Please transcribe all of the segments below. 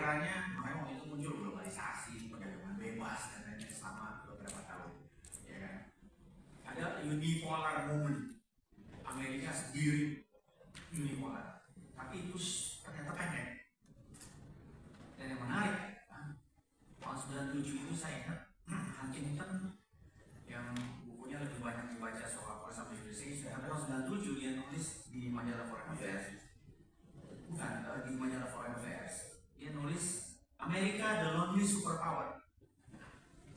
eranya, makanya waktu itu muncul globalisasi, perdagangan bebas dan lain-lain selama beberapa tahun, ya kan? Ada unipolar moment, Amerika sendiri unipolar, tapi itu ternyata pendek. Dan yang menarik, tahun 97 itu saya ingat Huntington yang bukunya lebih banyak dibaca soal proses civilization. Tahun 97 dia nulis di majalah Foreign Affairs, bukan di majalah Foreign Affairs, dia nulis Amerika the lonely superpower.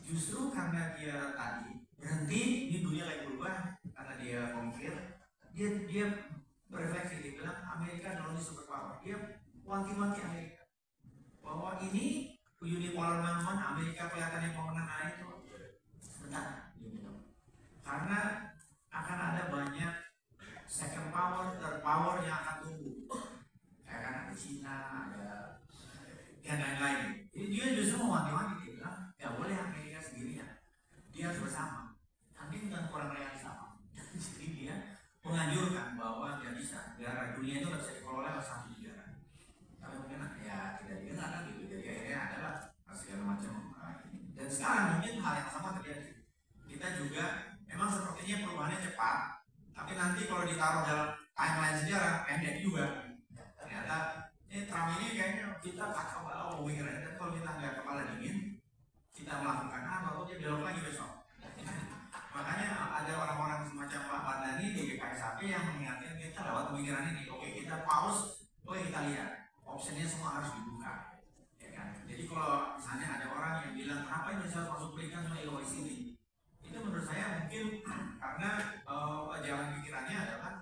Justru karena dia tadi berhenti, ini dunia lagi berubah, karena dia memikir, dia berefleksi, dia bilang Amerika the lonely superpower. Dia wanti-wanti Amerika bahwa ini unipolar moment, Amerika kelihatannya mau menang itu sebentar, karena akan ada banyak second power, third power yang akan tumbuh. Ya kan, ada Cina, ada yang lain-lain. Jadi dia justru mewanti-wanti, dia bilang nggak boleh Amerika sendirian, dia harus bersama. Nanti bukan kurang realis sama. Jadi dia menganjurkan bahwa nggak bisa, negara dunia itu nggak bisa dikelola oleh satu negara. Tapi mungkin ya tidak didengar kan gitu. Jadi akhirnya adalah segala macam. Dan sekarang mungkin hal yang sama terjadi. Kita juga memang sepertinya perubahannya cepat, tapi nanti kalau ditaruh dalam timeline sejarah pendek juga. Ternyata Trump ini kayaknya kita kacau balau pemikirannya, dan kalau kita nggak kepala dingin, kita melakukan apa, dia belok lagi besok. Makanya ada orang-orang semacam Pak Mardhani di GKSAP yang mengingatkan kita lewat pemikiran ini. Oke, kita pause, kita lihat opsinya semua harus dibuka, ya kan? Jadi kalau misalnya ada orang yang bilang kenapa Indonesia harus masuk peringkat sama OECD, itu menurut saya mungkin karena jalan pikirannya adalah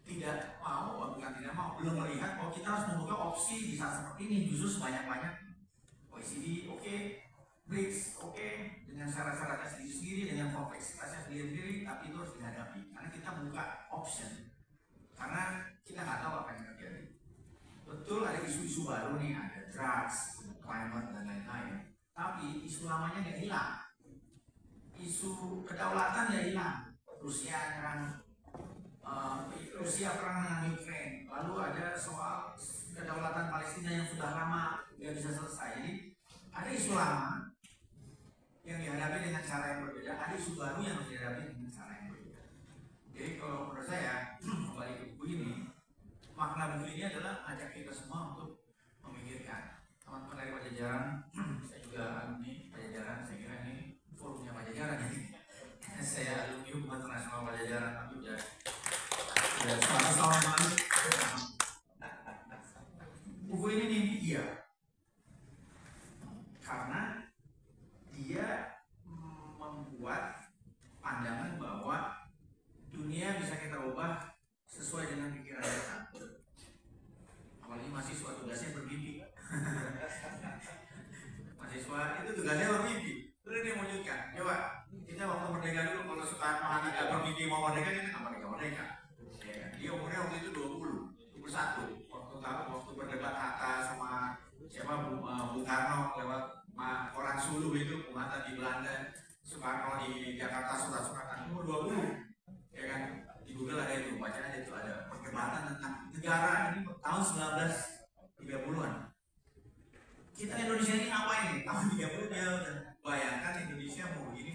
tidak mau, bukan tidak mau, belum melihat bahwa kita harus membuka opsi di saat seperti ini. Justru sebanyak-banyak OECD, BRICS, dengan syarat-syaratnya sendiri-sendiri, dengan kompleksitasnya sendiri-sendiri, tapi itu harus dihadapi karena kita buka option, karena kita nggak tahu apa yang terjadi. Betul ada isu-isu baru nih, ada drugs, climate dan lain-lain, tapi isu lamanya nggak hilang, isu kedaulatan nggak hilang. Rusia perang dengan Ukraine, lalu ada soal kedaulatan Palestina yang sudah lama nggak bisa selesai. Jadi ada isu lama yang dihadapi dengan cara yang berbeda, ada isu baru yang harus dihadapi dengan cara yang berbeda. Jadi kalau menurut saya, kembali ke buku ini, makna buku ini adalah ajak kita semua untuk memikirkan. Teman-teman dari Pajajaran, saya juga alumni Pajajaran, saya kira ini forumnya Pajajaran ini. Saya alumni Hubungan Internasional Pajajaran, tapi udah 100 tahun lalu. Buku ini nih, iya, karena dia membuat pandangan bahwa dunia bisa kita ubah sesuai dengan pikiran kita. Apalagi mahasiswa tugasnya bermimpi. Mahasiswa itu tugasnya bermimpi. Terus dia mewujudkan. Coba kita waktu merdeka dulu, kalau Soekarno tidak bermimpi mau merdeka, kita nggak merdeka. Ya, dia umurnya waktu itu 21. Waktu berdebat Hatta sama siapa Bung Karno lewat orang Sulu itu, Bung Hatta di Belanda, Soekarno di Jakarta, surat-suratan, umur 20. Ya kan, di Google ada itu, baca aja itu, ada perdebatan tentang negara ini tahun 1930-an. Kita Indonesia ini apa ini? Tahun 30 dia bayangkan Indonesia mau begini,